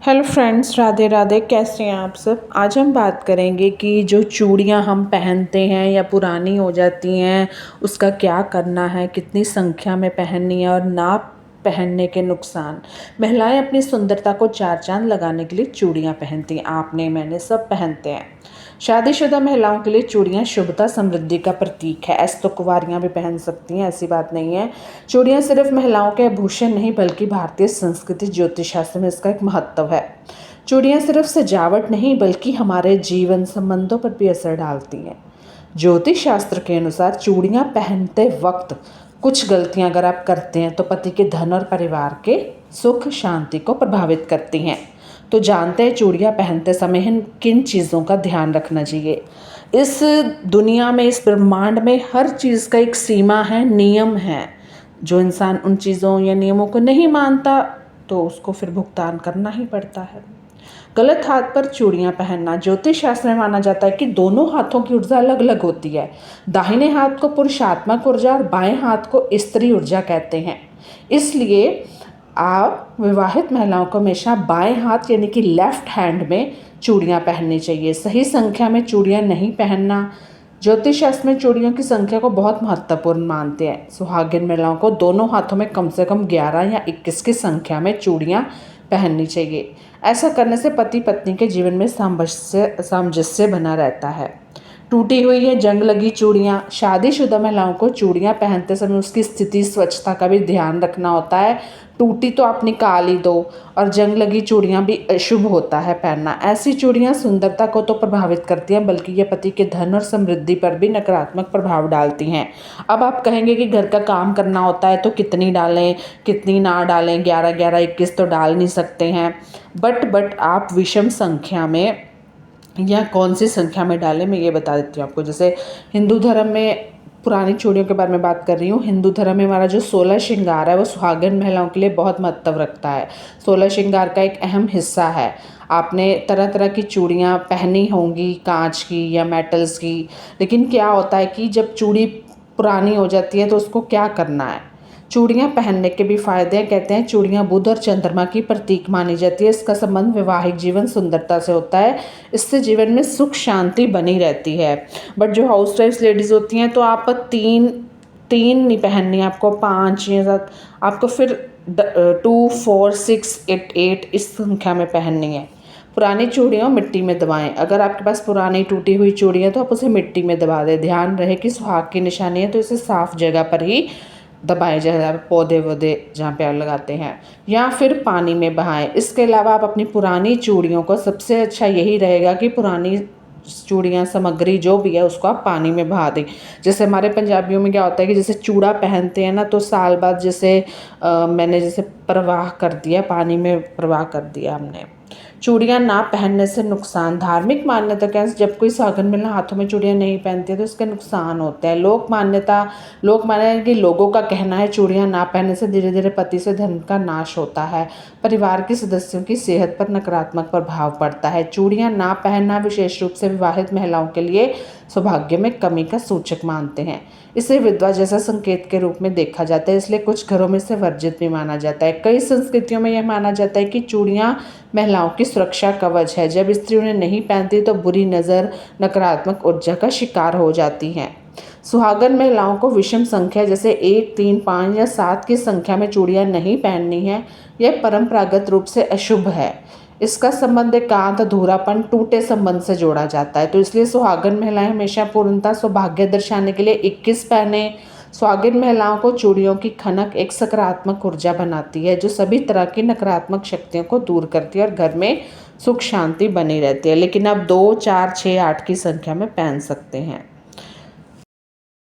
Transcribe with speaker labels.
Speaker 1: Hello friends, Radhe Radhe. कैसे हैं आप सब। आज हम बात करेंगे कि जो चूड़ियां हम पहनते हैं या पुरानी हो जाती हैं उसका क्या करना है, कितनी संख्या में पहननी है और ना पहनने के नुकसान। महिलाएं अपनी सुंदरता को चार चांद लगाने के लिए चूड़ियां पहनती हैं। आपने, मैंने, सब पहनते हैं। शादीशुदा महिलाओं के लिए चूड़ियां शुभता समृद्धि का प्रतीक है। ऐसे तो कुंवारियां भी पहन सकती हैं, ऐसी बात नहीं है। चूड़ियां सिर्फ महिलाओं के आभूषण नहीं बल्कि भारतीय संस्कृति ज्योतिष शास्त्र में इसका एक महत्व है। चूड़ियां सिर्फ सजावट नहीं बल्कि हमारे जीवन संबंधों पर भी असर डालती हैं। ज्योतिष शास्त्र के अनुसार चूड़ियां पहनते वक्त कुछ गलतियां अगर आप करते हैं तो पति के धन और परिवार के सुख शांति को प्रभावित करती हैं। तो जानते हैं चूड़ियां पहनते समय किन चीज़ों का ध्यान रखना चाहिए। इस दुनिया में, इस ब्रह्मांड में हर चीज़ का एक सीमा है, नियम है। जो इंसान उन चीज़ों या नियमों को नहीं मानता तो उसको फिर भुगतान करना ही पड़ता है। गलत हाथ पर चूड़ियां पहनना। ज्योतिष शास्त्र में माना जाता है कि दोनों हाथों की ऊर्जा अलग अलग होती है। दाहिने हाथ को पुरुषात्मक ऊर्जा और बाएं हाथ को स्त्री ऊर्जा कहते हैं। इसलिए आप विवाहित महिलाओं को हमेशा बाएं हाथ यानी कि लेफ्ट हैंड में चूड़ियां पहननी चाहिए। सही संख्या में चूड़ियां नहीं पहनना। ज्योतिष शास्त्र में चूड़ियों की संख्या को बहुत महत्वपूर्ण मानते हैं। सुहागिन महिलाओं को दोनों हाथों में कम से कम 11 या 21 की संख्या में चूड़ियां पहननी चाहिए। ऐसा करने से पति पत्नी के जीवन में सामंजस्य बना रहता है। टूटी हुई या जंग लगी चूड़ियाँ। शादीशुदा महिलाओं को चूड़ियाँ पहनते समय उसकी स्थिति, स्वच्छता का भी ध्यान रखना होता है। टूटी तो आप निकाल ही दो, और जंग लगी चूड़ियाँ भी अशुभ होता है पहनना। ऐसी चूड़ियाँ सुंदरता को तो प्रभावित करती हैं बल्कि ये पति के धन और समृद्धि पर भी नकारात्मक प्रभाव डालती हैं। अब आप कहेंगे कि घर का काम करना होता है तो कितनी डालें, कितनी ना डालें, 11 11 21 तो डाल नहीं सकते हैं। बट आप विषम संख्या में या कौन सी संख्या में डालें, मैं ये बता देती हूँ आपको। जैसे हिंदू धर्म में, पुरानी चूड़ियों के बारे में बात कर रही हूँ। हिंदू धर्म में हमारा जो 16 श्रृंगार है वो सुहागन महिलाओं के लिए बहुत महत्व रखता है। 16 श्रृंगार का एक अहम हिस्सा है। आपने तरह तरह की चूड़ियाँ पहनी होंगी, कांच की या मेटल्स की। लेकिन क्या होता है कि जब चूड़ी पुरानी हो जाती है तो उसको क्या करना है। चूड़ियाँ पहनने के भी फायदे हैं। कहते हैं चूड़ियाँ बुध और चंद्रमा की प्रतीक मानी जाती है। इसका संबंध वैवाहिक जीवन, सुंदरता से होता है। इससे जीवन में सुख शांति बनी रहती है। बट जो हाउस वाइफ लेडीज़ होती हैं तो आप तीन नहीं पहननी है, आपको 5 या 7, आपको फिर 2 4 6 8 इस संख्या में पहननी है। पुरानी चूड़ियाँ मिट्टी में दबाएं। अगर आपके पास पुरानी टूटी हुई चूड़ियाँ तो आप उसे मिट्टी में दबा दें। ध्यान रहे कि सुहाग की निशानी है तो इसे साफ जगह पर ही दबाएं, जहाँ पौधे वौधे जहाँ पे आप लगाते हैं, या फिर पानी में बहाएं। इसके अलावा आप अपनी पुरानी चूड़ियों को, सबसे अच्छा यही रहेगा कि पुरानी चूड़ियाँ, सामग्री जो भी है उसको आप पानी में बहा दें। जैसे हमारे पंजाबियों में क्या होता है कि जैसे चूड़ा पहनते हैं ना तो साल बाद जैसे मैंने जैसे प्रवाह कर दिया, पानी में प्रवाह कर दिया हमने। चूड़ियाँ ना पहनने से नुकसान। धार्मिक मान्यता के अनुसार जब कोई सुहागन महिला हाथों में चूड़ियाँ नहीं पहनती है तो इसके नुकसान होते हैं। लोक मान्यता कि लोगों का कहना है चूड़ियाँ ना पहनने से धीरे धीरे पति से धन का नाश होता है। परिवार के सदस्यों की सेहत पर नकारात्मक प्रभाव पड़ता है। चूड़ियाँ ना पहनना विशेष रूप से विवाहित महिलाओं के लिए सौभाग्य में कमी का सूचक मानते हैं। इसे विधवा जैसा संकेत के रूप में देखा जाता है, इसलिए कुछ घरों में इसे वर्जित भी माना जाता है। कई संस्कृतियों में यह माना जाता है कि चूड़ियाँ महिलाओं की सुरक्षा कवच है। जब स्त्री उन्हें नहीं पहनती तो बुरी नज़र, नकारात्मक ऊर्जा का शिकार हो जाती हैं। सुहागन महिलाओं को विषम संख्या जैसे 1 3 5 या 7 की संख्या में चूड़ियाँ नहीं पहननी है। यह परंपरागत रूप से अशुभ है। इसका संबंध एकांत, अधूरापन, टूटे संबंध से जोड़ा जाता है। तो इसलिए सुहागन महिलाएं हमेशा पूर्णता सौभाग्य दर्शाने के लिए 21 पहने। सुहागिन महिलाओं को चूड़ियों की खनक एक सकारात्मक ऊर्जा बनाती है जो सभी तरह की नकारात्मक शक्तियों को दूर करती है और घर में सुख शांति बनी रहती है। लेकिन आप 2 4 6 8 की संख्या में पहन सकते हैं।